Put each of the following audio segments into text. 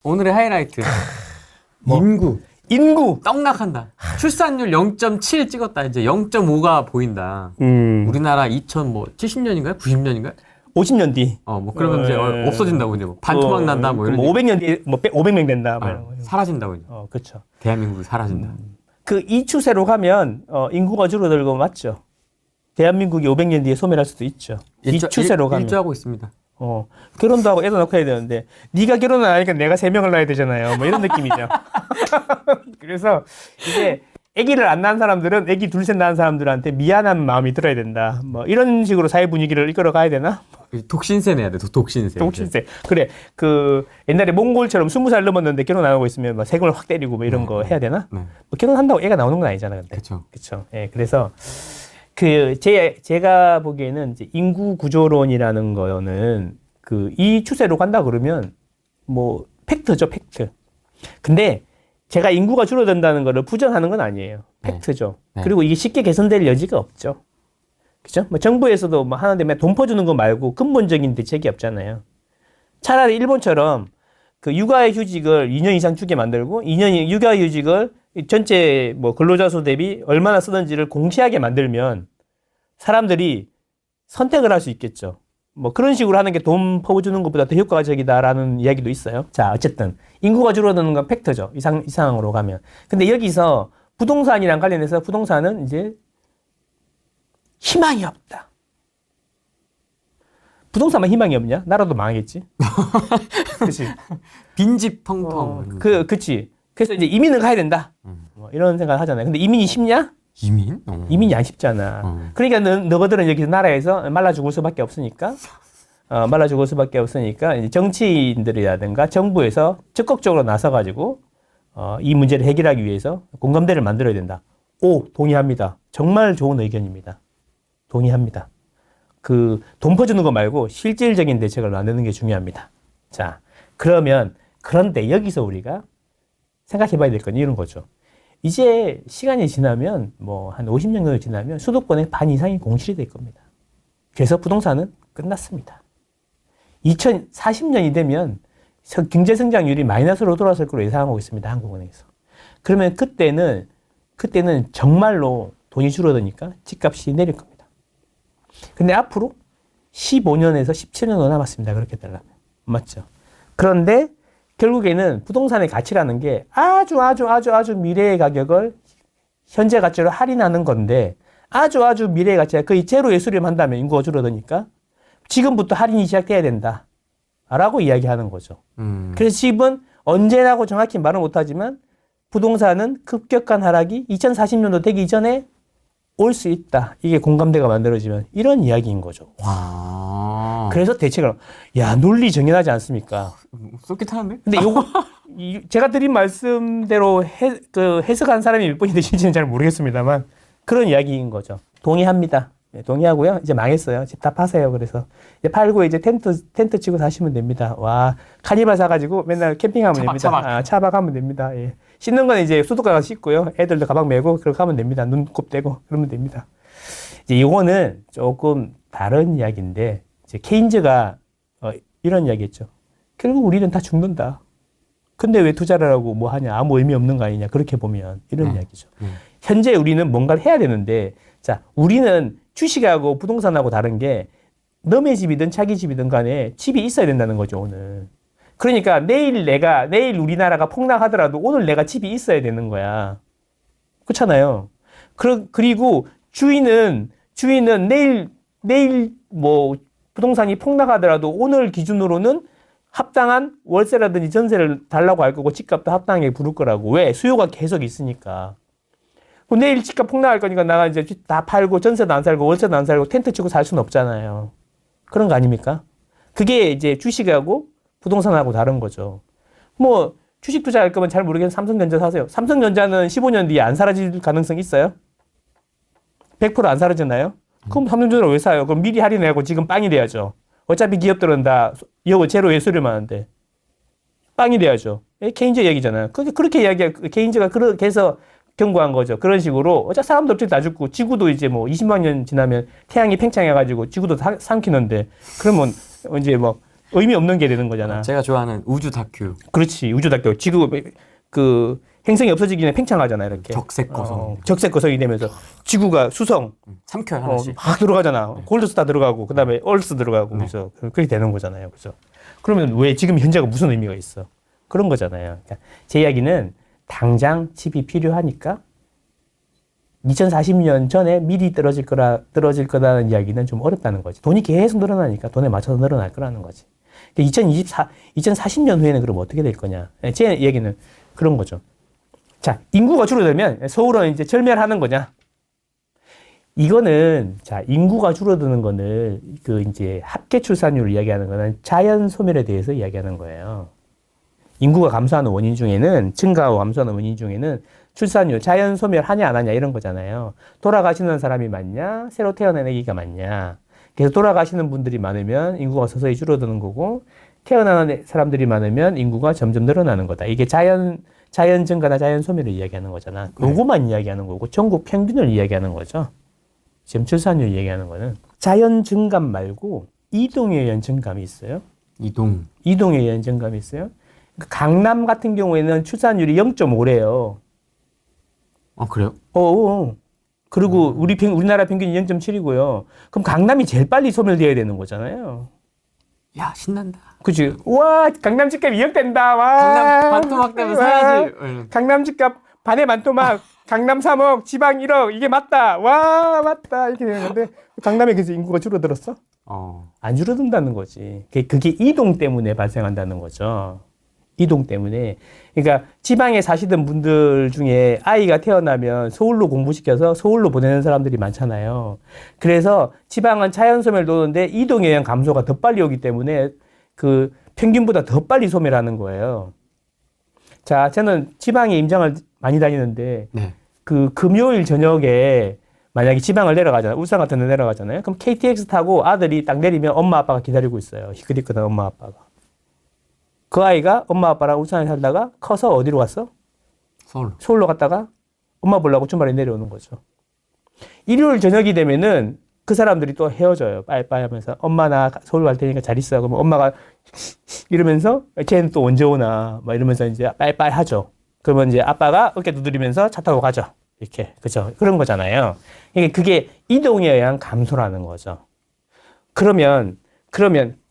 오늘의 하이라이트. 뭐? 인구 떡락한다. 출산율 0.7 찍었다. 이제 0.5가 보인다. 우리나라 70년인가요? 90년인가요? 50년 뒤. 뭐 그러면 이제 없어진다고 이제 뭐 반토막 난다 뭐 이런. 500년 뒤에 뭐 500명 된다 뭐 이런 거. 사라진다고 이제. 그렇죠. 대한민국이 사라진다. 그 이 추세로 가면 인구가 줄어들고 맞죠. 대한민국이 500년 뒤에 소멸할 수도 있죠. 이 추세로 가면. 일조하고 있습니다. 결혼도 하고 애도 낳고 해야 되는데 네가 결혼을 안 하니까 내가 3명을 낳아야 되잖아요. 뭐 이런 느낌이죠. 그래서 이제 아기를 안 낳은 사람들은 아기 둘 셋 낳은 사람들한테 미안한 마음이 들어야 된다. 뭐 이런 식으로 사회 분위기를 이끌어 가야 되나? 독신세 내야 돼. 독신세. 독신세. 그래. 그 옛날에 몽골처럼 20살 넘었는데 결혼 안 하고 있으면 막 세금을 확 때리고 뭐 이런 거 해야 되나? 네. 뭐 결혼한다고 애가 나오는 건 아니잖아요. 그렇죠. 그렇죠. 예. 그래서 제가 보기에는 이제 인구 구조론이라는 거는 이 추세로 간다 그러면 뭐 팩트죠, 팩트. 근데 제가 인구가 줄어든다는 거를 부정하는 건 아니에요. 팩트죠. 네. 그리고 이게 쉽게 개선될 여지가 없죠. 그죠? 뭐 정부에서도 뭐 하는데 돈 퍼주는 거 말고 근본적인 대책이 없잖아요. 차라리 일본처럼 그 육아휴직을 2년 이상 주게 만들고 2년 육아휴직을 전체 뭐 근로자 수 대비 얼마나 쓰는지를 공시하게 만들면 사람들이 선택을 할 수 있겠죠. 뭐 그런 식으로 하는 게 돈 퍼주는 것보다 더 효과적이다라는 이야기도 있어요. 자, 어쨌든 인구가 줄어드는 건 팩트죠. 이 상황으로 가면. 근데 여기서 부동산이랑 관련해서 부동산은 이제 희망이 없다. 부동산만 희망이 없냐? 나라도 망하겠지. 그렇지. 빈집 텅텅. 그치. 그래서 이제 이민을 가야 된다. 뭐 이런 생각을 하잖아요. 근데 이민이 쉽냐? 이민? 이민이 안 쉽잖아. 그러니까 너희들은 여기 나라에서 말라 죽을 수밖에 없으니까, 말라 죽을 수밖에 없으니까 이제 정치인들이라든가 정부에서 적극적으로 나서가지고 이 문제를 해결하기 위해서 공감대를 만들어야 된다. 동의합니다. 정말 좋은 의견입니다. 동의합니다. 돈 퍼주는 거 말고 실질적인 대책을 만드는 게 중요합니다. 자, 그런데 여기서 우리가 생각해 봐야 될 건 이런 거죠. 이제 시간이 지나면 뭐 한 50년 정도 지나면 수도권의 반 이상이 공실이 될 겁니다. 그래서 부동산은 끝났습니다. 2040년이 되면 경제 성장률이 마이너스로 돌아설 걸로 예상하고 있습니다. 한국은행에서. 그러면 그때는 정말로 돈이 줄어드니까 집값이 내릴 겁니다. 근데 앞으로 15년에서 17년 더 남았습니다. 그렇게 되려면. 맞죠? 그런데 결국에는 부동산의 가치라는 게 아주 미래의 가격을 현재 가치로 할인하는 건데 아주 미래의 가치가 거의 제로에 수렴한다면 인구가 줄어드니까 지금부터 할인이 시작돼야 된다. 라고 이야기하는 거죠. 그래서 집은 언제라고 정확히 말은 못하지만 부동산은 급격한 하락이 2040년도 되기 전에 올 수 있다. 이게 공감대가 만들어지면 이런 이야기인 거죠. 와. 그래서 대책을 논리 정연하지 않습니까? 쏠깃하는데? 근데 요거 제가 드린 말씀대로 해석한 사람이 몇 분이 되실지는 잘 모르겠습니다만 그런 이야기인 거죠. 동의합니다. 네, 동의하고요. 이제 망했어요. 집 다 파세요. 그래서 이제 팔고 이제 텐트 치고 사시면 됩니다. 와, 카니발 사가지고 맨날 캠핑하면 됩니다. 차박하면 됩니다. 예. 씻는 건 이제 수도가 가서 씻고요. 애들도 가방 메고 그렇게 하면 됩니다. 눈곱 떼고 그러면 됩니다. 이제 이거는 조금 다른 이야기인데 이제 케인즈가 이런 이야기했죠. 결국 우리는 다 죽는다. 근데 왜 투자를 하고 뭐 하냐? 아무 의미 없는 거 아니냐? 그렇게 보면 이런 이야기죠. 현재 우리는 뭔가를 해야 되는데 자, 우리는 주식하고 부동산하고 다른 게 너의 집이든 자기 집이든 간에 집이 있어야 된다는 거죠, 오늘. 그러니까 내일 우리나라가 폭락하더라도 오늘 내가 집이 있어야 되는 거야. 그렇잖아요. 그리고 주인은 내일 뭐 부동산이 폭락하더라도 오늘 기준으로는 합당한 월세라든지 전세를 달라고 할 거고 집값도 합당하게 부를 거라고. 왜? 수요가 계속 있으니까. 내일 집값 폭락할 거니까 나가 이제 다 팔고 전세도 안 살고 월세도 안 살고 텐트 치고 살 수는 없잖아요. 그런 거 아닙니까? 그게 이제 주식하고 부동산하고 다른 거죠. 뭐 주식 투자할 거면 잘 모르겠는데 삼성전자 사세요. 삼성전자는 15년 뒤에 안 사라질 가능성 있어요? 100%안 사라지나요? 그럼 삼성전자를 왜 사요? 그럼 미리 할인하고 지금 빵이 돼야죠. 어차피 기업들은 다 제로 예수료만 하는데 빵이 돼야죠. 케인즈 얘기잖아요. 그렇게 케인즈가 그렇게 해서 경고한 거죠. 그런 식으로 어차피 사람도 어차피 다 죽고 지구도 이제 뭐 20만 년 지나면 태양이 팽창해가지고 지구도 삼키는데 그러면 이제 뭐 의미 없는 게 되는 거잖아. 제가 좋아하는 우주 다큐. 그렇지. 우주다큐. 지구 그 행성이 없어지기는 팽창하잖아 이렇게. 적색 거성. 적색 거성이 되면서 지구가 수성 삼켜요 하나씩. 막 들어가잖아. 골드스타 들어가고 그다음에 얼스 들어가고 네. 그래서 그렇게 되는 거잖아요. 그죠? 그러면 왜 지금 현재가 무슨 의미가 있어? 그런 거잖아요. 그러니까 제 이야기는 당장 칩이 필요하니까 2040년 전에 미리 떨어질 거라는 이야기는 좀 어렵다는 거지. 돈이 계속 늘어나니까 돈에 맞춰서 늘어날 거라는 거지. 2040년 후에는 그럼 어떻게 될 거냐? 제 얘기는 그런 거죠. 자, 인구가 줄어들면 서울은 이제 절멸하는 거냐? 이거는, 자, 인구가 줄어드는 거는 그 이제 합계 출산율을 이야기하는 거는 자연 소멸에 대해서 이야기하는 거예요. 인구가 감소하는 원인 중에는, 증가하고 감소하는 원인 중에는 출산율, 자연 소멸하냐 안 하냐 이런 거잖아요. 돌아가시는 사람이 많냐? 새로 태어난 아기가 많냐? 그래서 돌아가시는 분들이 많으면 인구가 서서히 줄어드는 거고, 태어나는 사람들이 많으면 인구가 점점 늘어나는 거다. 이게 자연 증가나 자연 소멸을 이야기하는 거잖아. 요거만 이야기하는 거고, 전국 평균을 이야기하는 거죠. 지금 출산율 이야기하는 거는. 자연 증감 말고, 이동에 의한 증감이 있어요. 이동에 의한 증감이 있어요. 강남 같은 경우에는 출산율이 0.5래요. 아, 그래요? 그리고 우리나라 평균이 0.7이고요. 그럼 강남이 제일 빨리 소멸되어야 되는 거잖아요. 야, 신난다. 그치? 와, 강남 집값 2억 된다. 와. 강남 반토막 때문에 사야지. 강남 집값 반의 반토막. 강남 3억, 지방 1억. 이게 맞다. 와, 맞다. 이렇게 되는 건데 강남에 그래서 인구가 줄어들었어? 안 줄어든다는 거지. 그게 이동 때문에 발생한다는 거죠. 이동 때문에. 그러니까 지방에 사시던 분들 중에 아이가 태어나면 서울로 공부시켜서 서울로 보내는 사람들이 많잖아요. 그래서 지방은 자연소멸 도는데 이동에 의한 감소가 더 빨리 오기 때문에 그 평균보다 더 빨리 소멸하는 거예요. 자, 저는 지방에 임장을 많이 다니는데 네. 그 금요일 저녁에 만약에 지방을 내려가잖아요. 울산 같은 데 내려가잖아요. 그럼 KTX 타고 아들이 딱 내리면 엄마 아빠가 기다리고 있어요. 희끗희끗한 엄마 아빠가. 그 아이가 엄마 아빠랑 울산에 살다가 커서 어디로 갔어? 서울로 갔다가 엄마 보려고 주말에 내려오는 거죠. 일요일 저녁이 되면은 그 사람들이 또 헤어져요. 빠이빠이 하면서 엄마 나 서울 갈 테니까 잘 있어. 그러면 엄마가 이러면서 쟤는 또 언제 오나 막 이러면서 이제 빠이빠이 하죠. 그러면 이제 아빠가 어깨 두드리면서 차 타고 가죠. 이렇게. 그죠? 그런 거잖아요. 그게 이동에 의한 감소라는 거죠. 그러면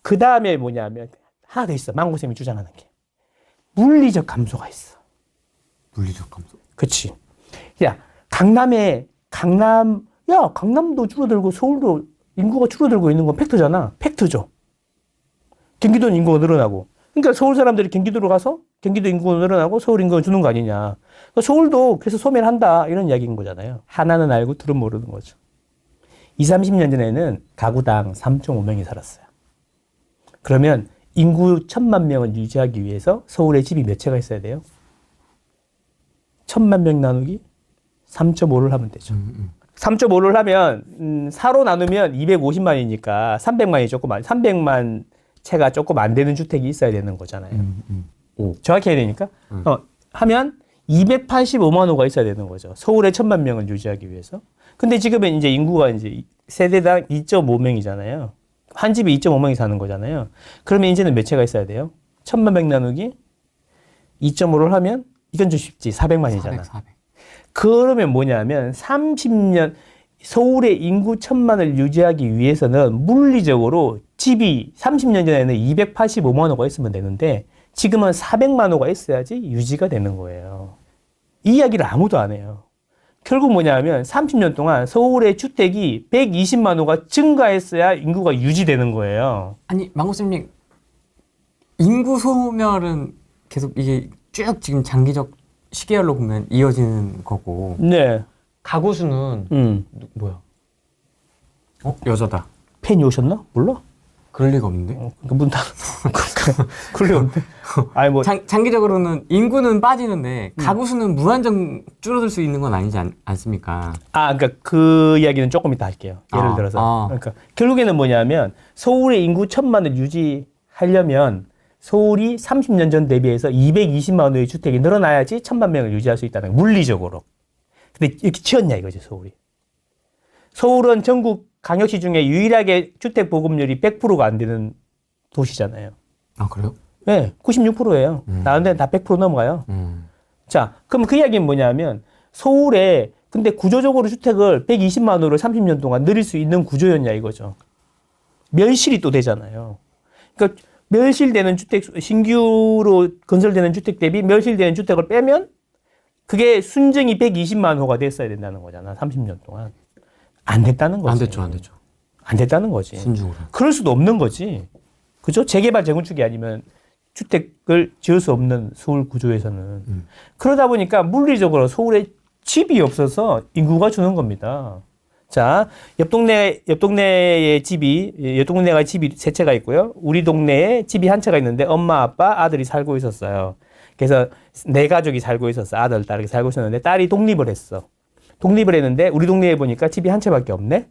그 다음에 뭐냐면 하나 더 있어. 망고쌤이 주장하는 게. 물리적 감소가 있어. 물리적 감소? 그치. 야, 강남도 줄어들고 서울도 인구가 줄어들고 있는 건 팩트잖아. 팩트죠. 경기도는 인구가 늘어나고. 그러니까 서울 사람들이 경기도로 가서 경기도 인구가 늘어나고 서울 인구가 주는 거 아니냐. 그러니까 서울도 그래서 소멸한다. 이런 이야기인 거잖아요. 하나는 알고 둘은 모르는 거죠. 20, 30년 전에는 가구당 3.5명이 살았어요. 그러면 인구 1,000만 명을 유지하기 위해서 서울에 집이 몇 채가 있어야 돼요? 1,000만 명 나누기 3.5를 하면 되죠. 3.5를 하면 4로 나누면 250만이니까 300만 채가 조금 안 되는 주택이 있어야 되는 거잖아요. 정확히 해야 되니까 하면 285만 호가 있어야 되는 거죠. 서울에 1,000만 명을 유지하기 위해서. 근데 지금은 이제 인구가 이제 세대당 2.5명이잖아요. 한 집에 2.5명이 사는 거잖아요. 그러면 이제는 몇 채가 있어야 돼요? 1,000만 명 나누기 2.5를 하면 이건 좀 쉽지. 400만이잖아. 400. 그러면 뭐냐면 30년 서울의 인구 1,000만을 유지하기 위해서는 물리적으로 집이 30년 전에는 285만 호가 있으면 되는데 지금은 400만 호가 있어야지 유지가 되는 거예요. 이 이야기를 아무도 안 해요. 결국 뭐냐면 30년 동안 서울의 주택이 120만 호가 증가했어야 인구가 유지되는 거예요. 아니, 망고쌤님, 인구 소멸은 계속 이게 쭉 지금 장기적 시계열로 보면 이어지는 거고. 네. 가구 수는 뭐야? 여자다. 팬이 오셨나? 몰라? 그럴 리가 없는데. 문 닫. 그럴 리가 없는데. 아니 뭐 장기적으로는 인구는 빠지는데 가구 수는 무한정 줄어들 수 있는 건 아니지 않습니까? 그러니까 그 이야기는 조금 이따 할게요. 예를 들어서. 그러니까 결국에는 뭐냐면 서울의 인구 1,000만을 유지하려면 서울이 30년 전 대비해서 220만 호의 주택이 늘어나야지 1,000만 명을 유지할 수 있다는 거예요. 물리적으로. 근데 이렇게 치웠냐 이거지, 서울이. 서울은 전국 강역시 중에 유일하게 주택 보급률이 100%가 안 되는 도시잖아요. 아, 그래요? 네, 96%예요. 다른 데는 다 100% 넘어가요. 자, 그럼 그 이야기는 뭐냐면 서울에 근데 구조적으로 주택을 120만 호를 30년 동안 늘릴 수 있는 구조였냐 이거죠. 멸실이 또 되잖아요. 그러니까 멸실되는 주택, 신규로 건설되는 주택 대비 멸실되는 주택을 빼면 그게 순정이 120만 호가 됐어야 된다는 거잖아. 30년 동안. 안 됐다는 거지. 안 됐죠, 안 됐죠. 안 됐다는 거지. 신중으로. 그럴 수도 없는 거지. 그죠? 재개발, 재건축이 아니면 주택을 지을 수 없는 서울 구조에서는. 그러다 보니까 물리적으로 서울에 집이 없어서 인구가 주는 겁니다. 자, 옆 동네에 집이, 옆 동네가 집이 세 채가 있고요. 우리 동네에 집이 한 채가 있는데 엄마, 아빠, 아들이 살고 있었어요. 그래서 네 가족이 살고 있었어. 아들, 딸이 살고 있었는데 딸이 독립을 했어. 독립을 했는데 우리 동네에 보니까 집이 한 채밖에 없네?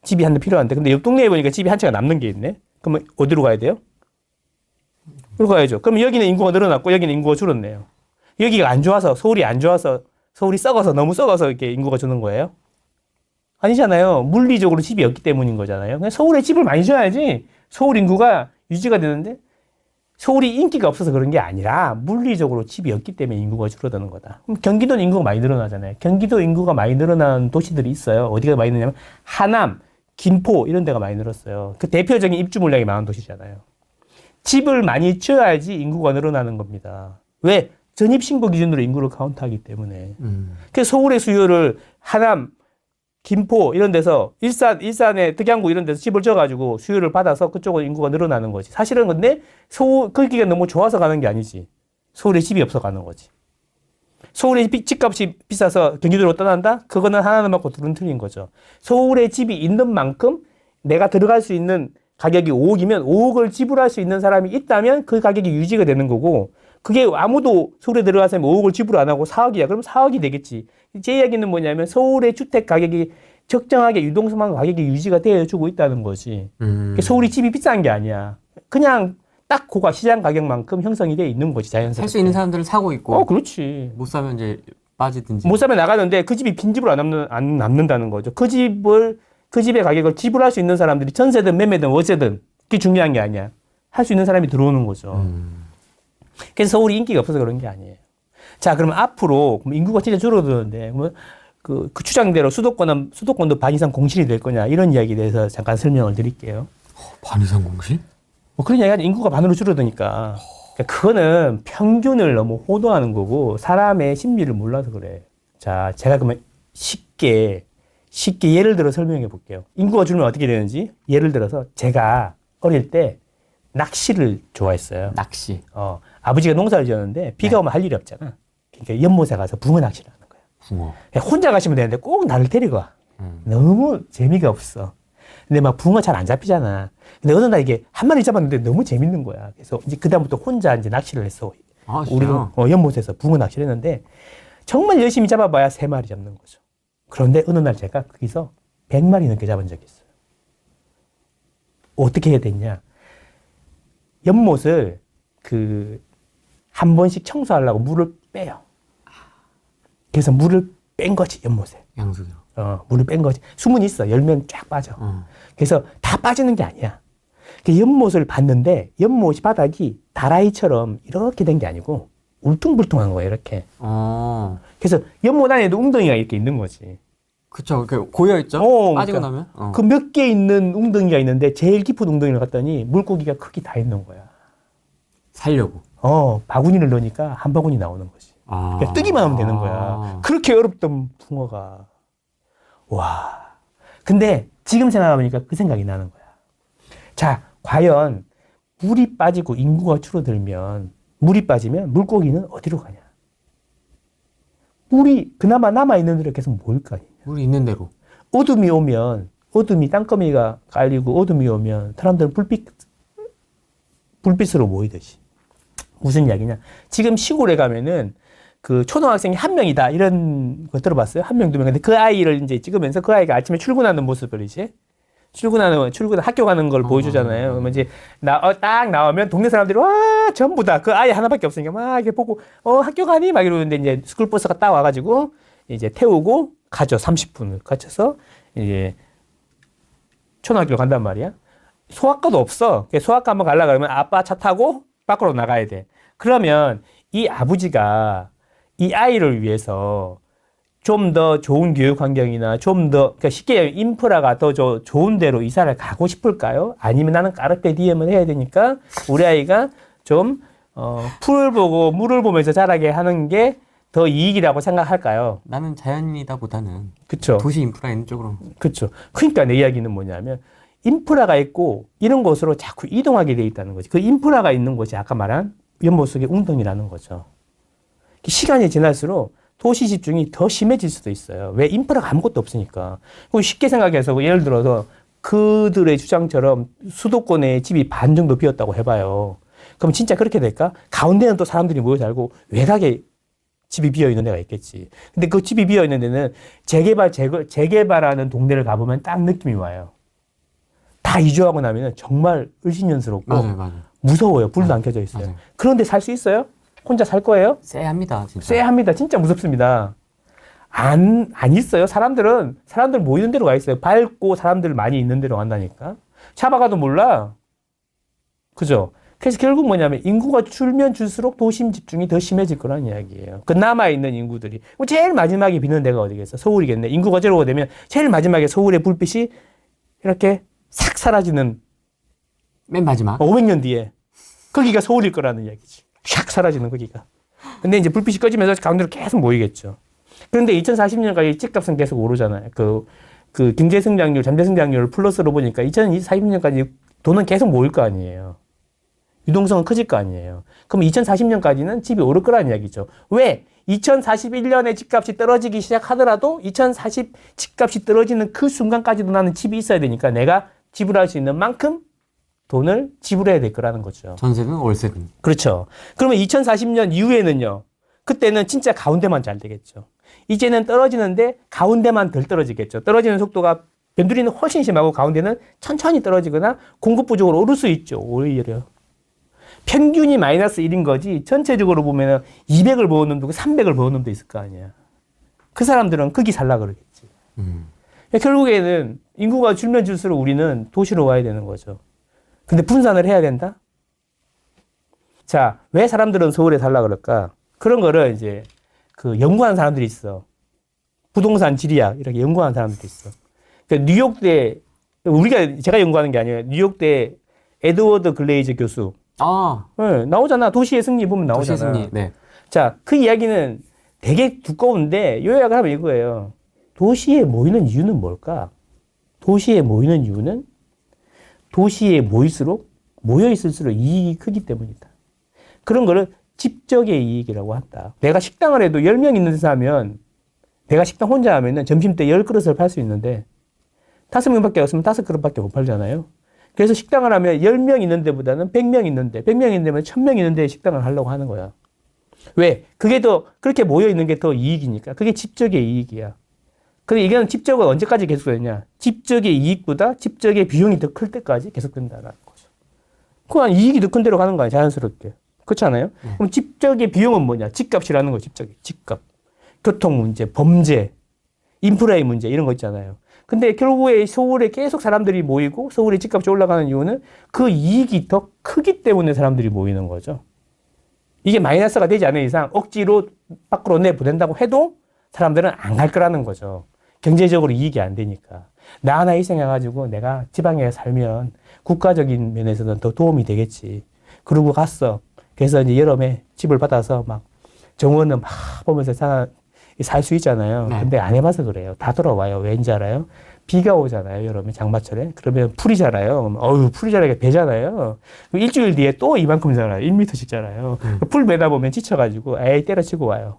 집이 한 대 필요한데. 근데 옆 동네에 보니까 집이 한 채가 남는 게 있네? 그러면 어디로 가야 돼요? 여기로 가야죠. 그럼 여기는 인구가 늘어났고 여기는 인구가 줄었네요. 여기가 안 좋아서, 서울이 안 좋아서, 서울이 썩어서, 너무 썩어서 이렇게 인구가 주는 거예요? 아니잖아요. 물리적으로 집이 없기 때문인 거잖아요. 그냥 서울에 집을 많이 줘야지 서울 인구가 유지가 되는데 서울이 인기가 없어서 그런 게 아니라 물리적으로 집이 없기 때문에 인구가 줄어드는 거다. 그럼 경기도는 인구가 많이 늘어나잖아요. 경기도 인구가 많이 늘어난 도시들이 있어요. 어디가 많이 늘냐면 하남, 김포 이런 데가 많이 늘었어요. 그 대표적인 입주 물량이 많은 도시잖아요. 집을 많이 지어야지 인구가 늘어나는 겁니다. 왜? 전입신고 기준으로 인구를 카운트하기 때문에. 그래서 서울의 수요를 하남, 김포 이런 데서 일산의 덕양구 이런 데서 집을 지어가지고 수요를 받아서 그쪽은 인구가 늘어나는 거지. 사실은 근데 거기가 너무 좋아서 가는 게 아니지. 서울에 집이 없어 가는 거지. 서울에 집값이 비싸서 경기도로 떠난다? 그거는 하나는 맞고 둘은 틀린 거죠. 서울에 집이 있는 만큼 내가 들어갈 수 있는 가격이 5억이면 5억을 지불할 수 있는 사람이 있다면 그 가격이 유지가 되는 거고 그게 아무도 서울에 들어가서 5억을 지불 안 하고 4억이야. 그럼 4억이 되겠지. 제 이야기는 뭐냐면 서울의 주택 가격이 적정하게 유동성만 가격이 유지가 되어주고 있다는 거지. 서울이 집이 비싼 게 아니야. 그냥 딱 고가 시장 가격만큼 형성이 돼 있는 거지. 자연스럽게. 살 수 있는 사람들은 사고 있고. 그렇지. 못 사면 이제 빠지든지. 못 사면 나가는데 그 집이 빈집으로 안 남는다는 거죠. 그 집의 가격을 지불할 수 있는 사람들이 전세든 매매든 월세든 그게 중요한 게 아니야. 할 수 있는 사람이 들어오는 거죠. 그래서 서울이 인기가 없어서 그런 게 아니에요. 자, 그러면 앞으로 인구가 진짜 줄어드는데, 그 추장대로 수도권도 반 이상 공실이 될 거냐, 이런 이야기에 대해서 잠깐 설명을 드릴게요. 반 이상 공실? 뭐 그런 이야기가 인구가 반으로 줄어드니까. 그러니까 그거는 평균을 너무 호도하는 거고, 사람의 심리를 몰라서 그래. 자, 제가 그러면 쉽게 예를 들어 설명해 볼게요. 인구가 줄면 어떻게 되는지, 예를 들어서 제가 어릴 때 낚시를 좋아했어요. 낚시. 아버지가 농사를 지었는데 비가 오면 할 일이 없잖아. 그러니까 연못에 가서 붕어 낚시를 하는 거야. 붕어. 그냥 혼자 가시면 되는데 꼭 나를 데리고 와. 너무 재미가 없어. 근데 막 붕어 잘 안 잡히잖아. 근데 어느 날 이게 한 마리 잡았는데 너무 재밌는 거야. 그래서 이제 그다음부터 혼자 이제 낚시를 했어. 아, 우리도 연못에서 붕어 낚시를 했는데 정말 열심히 잡아봐야 3마리 잡는 거죠. 그런데 어느 날 제가 거기서 100마리 넘게 잡은 적이 있어요. 어떻게 해야 됐냐? 연못을 한 번씩 청소하려고 물을 빼요. 그래서 물을 뺀 거지, 연못에. 양수기로. 물을 뺀 거지. 수문이 있어. 열면 쫙 빠져. 그래서 다 빠지는 게 아니야. 그 연못을 봤는데, 연못이 바닥이 다라이처럼 이렇게 된 게 아니고, 울퉁불퉁한 거예요, 이렇게. 그래서 연못 안에도 웅덩이가 이렇게 있는 거지. 그쵸. 고여있죠? 빠지고 그러니까 나면? 그 몇 개 있는 웅덩이가 있는데, 제일 깊은 웅덩이를 갔더니, 물고기가 크게 다 있는 거야. 살려고. 바구니를 넣으니까 한 바구니 나오는 거지. 그러니까 뜨기만 하면 되는 거야. 그렇게 어렵던 붕어가. 와. 근데 지금 생각해보니까 그 생각이 나는 거야. 자, 과연 물이 빠지고 인구가 줄어들면, 물이 빠지면 물고기는 어디로 가냐? 물이 그나마 남아있는 데로 계속 모일 거 아니냐? 물이 있는 대로. 어둠이 오면, 땅거미가 깔리고 어둠이 오면 사람들은 불빛으로 모이듯이. 무슨 이야기냐? 지금 시골에 가면은 그 초등학생이 한 명이다 이런 거 들어봤어요? 한 명, 두 명. 근데 그 아이를 이제 찍으면서 그 아이가 아침에 출근하는 모습을 이제 학교 가는 걸 보여주잖아요. 그러면 이제 딱 나오면 동네 사람들이 와 전부 다 그 아이 하나밖에 없으니까 막 이렇게 보고 학교 가니 막 이러는데 이제 스쿨버스가 딱 와가지고 이제 태우고 가죠. 30분을 갇혀서 이제 초등학교로 간단 말이야. 소아과도 없어. 소아과 한번 가려고 그러면 아빠 차 타고 밖으로 나가야 돼. 그러면 이 아버지가 이 아이를 위해서 좀 더 좋은 교육 환경이나 좀 더, 그러니까 쉽게 얘기하면 인프라가 더 좋은 데로 이사를 가고 싶을까요? 아니면 나는 까르페 디엠을 해야 되니까 우리 아이가 좀, 풀을 보고 물을 보면서 자라게 하는 게 더 이익이라고 생각할까요? 나는 자연이다 보다는 그쵸. 도시 인프라 있는 쪽으로. 그쵸. 그러니까 내 이야기는 뭐냐면 인프라가 있고 이런 곳으로 자꾸 이동하게 돼 있다는 거지. 그 인프라가 있는 곳이 아까 말한 연못 속의 웅덩이라는 거죠. 시간이 지날수록 도시 집중이 더 심해질 수도 있어요. 왜? 인프라가 아무것도 없으니까. 그럼 쉽게 생각해서 예를 들어서 그들의 주장처럼 수도권에 집이 반 정도 비었다고 해봐요. 그럼 진짜 그렇게 될까? 가운데는 또 사람들이 모여 살고 외곽에 집이 비어 있는 데가 있겠지. 근데 그 집이 비어 있는 데는 재개발하는 동네를 가보면 딱 느낌이 와요. 다 이주하고 나면 정말 을신연스럽고 맞아요. 무서워요. 불도 안 켜져 있어요. 맞아요. 그런데 살 수 있어요? 혼자 살 거예요? 쎄합니다, 진짜. 쎄합니다. 진짜 무섭습니다. 안 있어요. 사람들 모이는 데로 가 있어요. 밝고 사람들 많이 있는 데로 간다니까. 차박아도 몰라. 그죠? 그래서 결국 뭐냐면 인구가 줄면 줄수록 도심 집중이 더 심해질 거라는 이야기예요. 그 남아있는 인구들이. 제일 마지막에 비는 데가 어디겠어? 서울이겠네. 인구가 제로가 되면 제일 마지막에 서울의 불빛이 이렇게 싹 사라지는 맨 마지막. 500년 뒤에. 거기가 서울일 거라는 이야기지. 샥 사라지는 거기가. 근데 이제 불빛이 꺼지면서 가운데로 계속 모이겠죠. 그런데 2040년까지 집값은 계속 오르잖아요. 그 경제 성장률, 잠재 성장률을 플러스로 보니까 2040년까지 돈은 계속 모일 거 아니에요. 유동성은 커질 거 아니에요. 그럼 2040년까지는 집이 오를 거라는 이야기죠. 왜? 2041년에 집값이 떨어지기 시작하더라도 2040 집값이 떨어지는 그 순간까지도 나는 집이 있어야 되니까 내가 지불할 수 있는 만큼 돈을 지불해야 될 거라는 거죠. 전세든 월세든. 그렇죠. 그러면 2040년 이후에는요. 그때는 진짜 가운데만 잘 되겠죠. 이제는 떨어지는데 가운데만 덜 떨어지겠죠. 떨어지는 속도가 변두리는 훨씬 심하고 가운데는 천천히 떨어지거나 공급 부족으로 오를 수 있죠. 오히려. 평균이 마이너스 1인 거지 전체적으로 보면 200을 버는 놈도 300을 버는 놈도 있을 거 아니야. 그 사람들은 거기 살라 그러겠지. 결국에는 인구가 줄면 줄수록 우리는 도시로 와야 되는 거죠. 근데 분산을 해야 된다? 자, 왜 사람들은 서울에 살라 그럴까? 그런 거를 이제 그 연구하는 사람들이 있어. 부동산 지리학 이렇게 연구하는 사람들이 있어. 그러니까 뉴욕대 제가 연구하는 게 아니에요. 뉴욕대 에드워드 글레이즈 교수. 네, 나오잖아. 도시의 승리 보면 나오잖아. 도시의 승리. 네. 자, 그 이야기는 되게 두꺼운데 요약을 하면 이거예요. 도시에 모이는 이유는 뭘까? 도시에 모이는 이유는 도시에 모여 있을수록 이익이 크기 때문이다. 그런 거를 집적의 이익이라고 한다. 내가 식당을 해도 10명 있는 데서 하면 내가 식당 혼자 하면은 점심 때 10그릇을 팔 수 있는데 5명밖에 없으면 5그릇밖에 못 팔잖아요. 그래서 식당을 하면 10명 있는 데보다는 100명 있는데 100명 있는 데면 1000명 있는 데 식당을 하려고 하는 거야. 왜? 그게 더 그렇게 모여 있는 게 더 이익이니까. 그게 집적의 이익이야. 근데 이건 집적은 언제까지 계속되냐? 집적의 이익보다 집적의 비용이 더 클 때까지 계속된다는 거죠. 그건 이익이 더 큰 데로 가는 거야, 자연스럽게. 그렇지 않아요? 그럼 집적의 비용은 뭐냐? 집값이라는 거, 집적의 집값. 교통 문제, 범죄, 인프라의 문제 이런 거 있잖아요. 근데 결국에 서울에 계속 사람들이 모이고 서울의 집값이 올라가는 이유는 그 이익이 더 크기 때문에 사람들이 모이는 거죠. 이게 마이너스가 되지 않는 이상 억지로 밖으로 내보낸다고 해도 사람들은 안 갈 거라는 거죠. 경제적으로 이익이 안 되니까. 나 하나 희생해가지고 내가 지방에 살면 국가적인 면에서는 더 도움이 되겠지. 그러고 갔어. 그래서 이제 여름에 집을 받아서 막 정원을 막 보면서 살 수 있잖아요. 네. 근데 안 해봐서 그래요. 다 돌아와요. 왠지 알아요? 비가 오잖아요. 여름에 장마철에. 그러면 풀이잖아요. 어휴, 풀이잖아요. 배잖아요. 일주일 뒤에 또 이만큼 자라요. 1m씩 자라요. 풀 매다 보면 지쳐가지고 에이 때려치고 와요.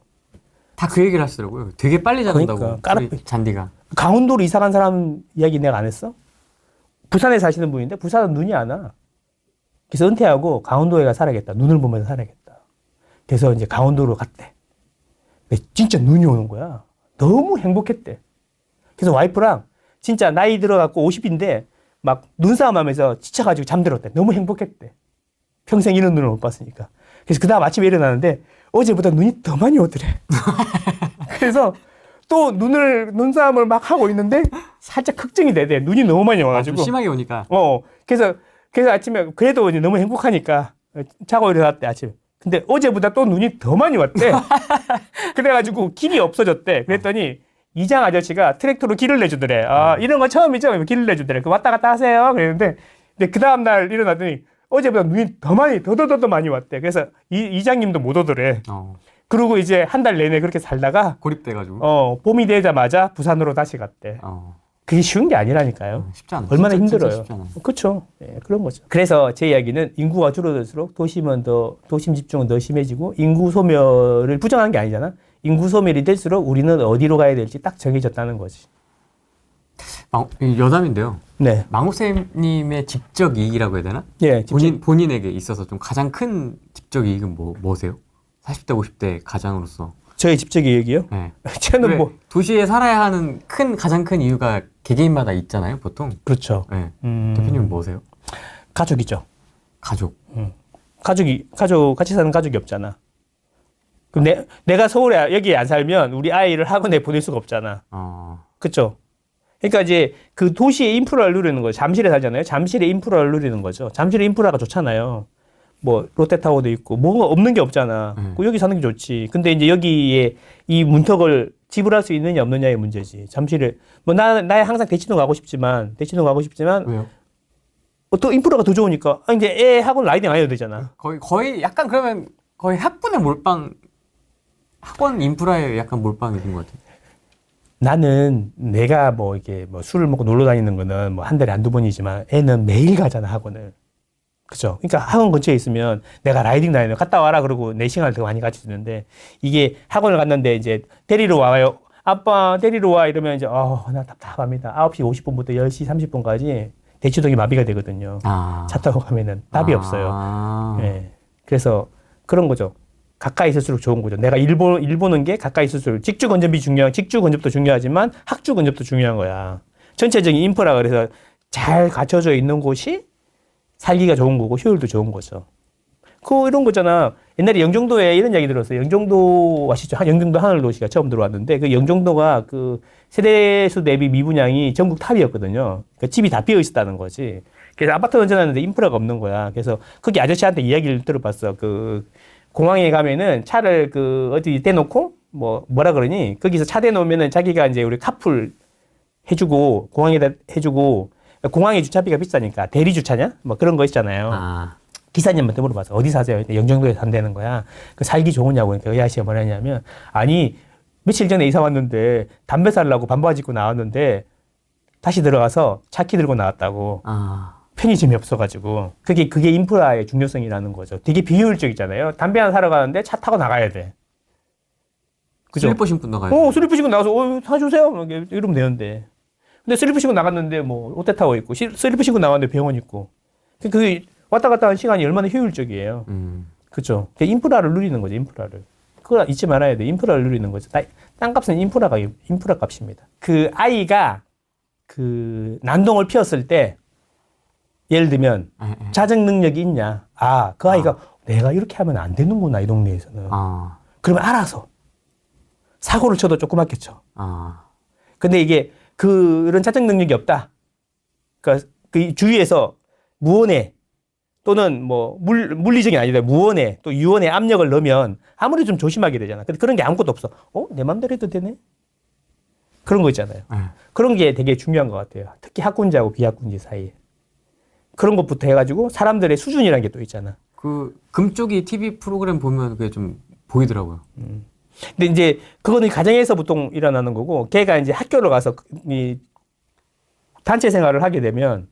다 그 얘기를 하시더라고요. 되게 빨리 자란다고. 그러니까, 우리 잔디가. 강원도로 이사 간 사람 이야기 내가 안 했어? 부산에 사시는 분인데 부산은 눈이 안 와. 그래서 은퇴하고 강원도에 가 살아야겠다. 눈을 보면서 살아야겠다. 그래서 이제 강원도로 갔대. 근데 진짜 눈이 오는 거야. 너무 행복했대. 그래서 와이프랑 진짜 나이 들어갖고 50인데 막 눈싸움 하면서 지쳐가지고 잠들었대. 너무 행복했대. 평생 이런 눈을 못 봤으니까. 그래서 그 다음 아침에 일어나는데 어제보다 눈이 더 많이 오더래. 그래서 또 눈싸움을 막 하고 있는데 살짝 걱정이 되대. 눈이 너무 많이 좀 와가지고. 심하게 오니까. 그래서 아침에 그래도 이제 너무 행복하니까 자고 일어났대, 아침에. 근데 어제보다 또 눈이 더 많이 왔대. 그래가지고 길이 없어졌대. 그랬더니 이장 아저씨가 트랙터로 길을 내주더래. 이런 거 처음이죠? 길을 내주더래. 그 왔다 갔다 하세요. 그랬는데, 근데 그 다음날 일어났더니 어제보다 눈이 더 많이 왔대. 그래서 이장님도 못 오더래. 그리고 이제 한 달 내내 그렇게 살다가 고립돼가지고. 봄이 되자마자 부산으로 다시 갔대. 그게 쉬운 게 아니라니까요. 쉽지 않아. 얼마나 진짜 힘들어요. 쉽지 않아. 그렇죠. 예, 그런 거죠. 그래서 제 이야기는 인구가 줄어들수록 도심 집중은 더 심해지고 인구 소멸을 부정한 게 아니잖아. 인구 소멸이 될수록 우리는 어디로 가야 될지 딱 정해졌다는 거지. 여담인데요. 네. 망우쌤님의 직접 이익이라고 해야 되나? 예, 본인에게 있어서 좀 가장 큰 직접 이익은 뭐세요? 40대, 50대 가장으로서. 저의 직접 이야기요? 네. 저는 뭐 도시에 살아야 하는 가장 큰 이유가 개개인마다 있잖아요, 보통. 그렇죠. 네. 대표님은 뭐세요? 가족이죠. 가족. 가족 같이 사는 가족이 없잖아. 그럼 내가 서울에 여기 안 살면 우리 아이를 학원에 보낼 수가 없잖아. 그렇죠. 그러니까 이제 그 도시의 인프라를 누리는 거죠. 잠실에 살잖아요. 잠실의 인프라를 누리는 거죠. 잠실의 인프라가 좋잖아요. 뭐 롯데타워도 있고 뭐가 없는 게 없잖아. 여기 사는 게 좋지. 근데 이제 여기에 이 문턱을 지불할 수 있느냐 없느냐의 문제지. 잠실에 뭐 나야 항상 대치동 가고 싶지만 왜요? 또 인프라가 더 좋으니까 이제 애 학원 라이딩 안 해도 되잖아. 거의 약간 그러면 거의 학군의 몰빵, 학원 인프라에 약간 몰빵이 된 것 같아요. 나는 내가 뭐 이게 뭐 술을 먹고 놀러 다니는 거는 뭐 한 달에 한두 번이지만 애는 매일 가잖아, 학원을. 그죠? 그러니까 학원 근처에 있으면 내가 라이딩 다니는 갔다 와라 그러고 4시간을 더 많이 같이 쓰는데 이게 학원을 갔는데 이제 데리러 와요. 아빠 데리러 와 이러면 이제 나 답답합니다. 9시 50분부터 10시 30분까지 대치동이 마비가 되거든요. 차 타고 가면은 답이 없어요. 예. 그래서 그런 거죠. 가까이 있을수록 좋은 거죠. 내가 일 보는 게 가까이 있을수록 직주 근접도 중요하지만 학주 근접도 중요한 거야. 전체적인 인프라가 그래서 잘 갖춰져 있는 곳이 살기가 좋은 거고 효율도 좋은 거죠. 이런 거잖아. 옛날에 영종도에 이런 이야기 들었어요. 영종도 아시죠? 영종도 하늘도시가 처음 들어왔는데 그 영종도가 그 세대수 대비 미분양이 전국 탑이었거든요. 그러니까 집이 다 비어 있었다는 거지. 그래서 아파트 건설하는데 인프라가 없는 거야. 그래서 거기 아저씨한테 이야기를 들어봤어. 그 공항에 가면은 차를 어디 대놓고 뭐라 그러니 거기서 차 대놓으면은 자기가 이제 우리 카풀 해주고 공항에다 해주고 공항의 주차비가 비싸니까 대리 주차냐? 뭐 그런 거 있잖아요. 기사님한테 물어봤어. 어디 사세요? 영종도에 산다는 거야. 살기 좋으냐고. 그러니까 의 아씨가 뭐라냐면 아니 며칠 전에 이사 왔는데 담배 살라고 반바지 입고 나왔는데 다시 들어가서 차키 들고 나왔다고. 편의점이 없어가지고 그게 인프라의 중요성이라는 거죠. 되게 비효율적이잖아요. 담배 하나 사러 가는데 차 타고 나가야 돼. 그죠? 슬리퍼 신고 나가야 돼. 슬리퍼 신고 나가서 사주세요. 이러면 되는데. 근데 슬리퍼 신고 나갔는데 뭐 롯데타워 있고 슬리퍼 신고 나왔는데 병원 있고. 그게 왔다 갔다 하는 시간이 얼마나 효율적이에요. 그죠? 인프라를 누리는 거죠. 인프라를. 그거 잊지 말아야 돼. 인프라를 누리는 거죠. 땅값은 인프라 값입니다. 그 아이가 난동을 피웠을 때 예를 들면 자정 능력이 있냐? 그 아이가 내가 이렇게 하면 안 되는구나 이 동네에서는. 그러면 알아서 사고를 쳐도 조그맣게 쳐. 근데 이게 그런 자정 능력이 없다. 그러니까 그 주위에서 무언의 또는 뭐 물리적인 아니다 무언의 또 유언의 압력을 넣으면 아무리 좀 조심하게 되잖아. 근데 그런 게 아무것도 없어. 내 맘대로 해도 되네. 그런 거 있잖아요. 그런 게 되게 중요한 것 같아요. 특히 학군지하고 비학군지 사이에. 그런 것부터 해가지고 사람들의 수준이라는 게 또 있잖아. 금쪽이 TV 프로그램 보면 그게 좀 보이더라고요. 근데 이제 그거는 가정에서 보통 일어나는 거고, 걔가 이제 학교를 가서 이 단체 생활을 하게 되면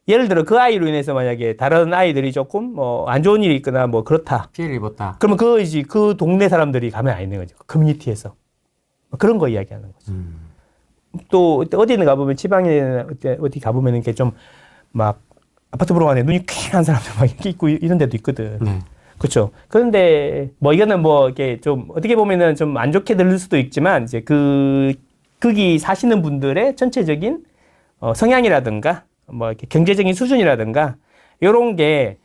예를 들어 그 아이로 인해서 만약에 다른 아이들이 조금 뭐 안 좋은 일이 있거나 뭐 그렇다. 피해를 입었다. 그러면 그 동네 사람들이 가면 안 있는 거죠. 커뮤니티에서. 그런 거 이야기하는 거죠. 또 어디는 가보면 지방에 어디 가보면 이렇게 좀 막 아파트 보러 가는데 눈이 퀭한 사람들 막 이렇게 있고 이런 데도 있거든. 그렇죠. 그런데 뭐 이거는 뭐 이렇게 좀 어떻게 보면은 좀 안 좋게 들릴 수도 있지만 이제 거기 사시는 분들의 전체적인 성향이라든가 뭐 이렇게 경제적인 수준이라든가 요런 게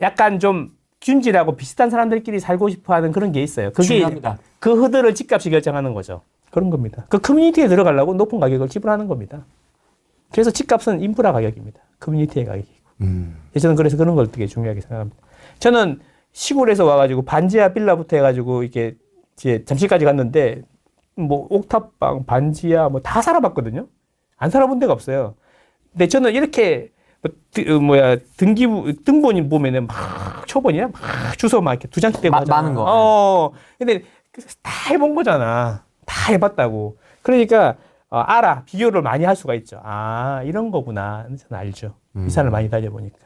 약간 좀 균질하고 비슷한 사람들끼리 살고 싶어 하는 그런 게 있어요. 그게 중요합니다. 그 허들을 집값이 결정하는 거죠. 그런 겁니다. 그 커뮤니티에 들어가려고 높은 가격을 지불하는 겁니다. 그래서 집값은 인프라 가격입니다. 커뮤니티의 가격이고. 저는 그래서 그런 걸 되게 중요하게 생각합니다. 저는 시골에서 와가지고 반지하 빌라부터 해가지고 이렇게 이제 잠실까지 갔는데 뭐 옥탑방, 반지하 뭐 다 살아봤거든요. 안 살아본 데가 없어요. 근데 저는 이렇게 등본이 보면은 막 초본이야, 막 주소 막 이렇게 두 장씩 떼고 하잖아. 많은 거. 근데 다 해본 거잖아. 다 해봤다고. 그러니까 알아. 비교를 많이 할 수가 있죠. 아, 이런 거구나. 저는 알죠. 이사를 많이 다녀보니까.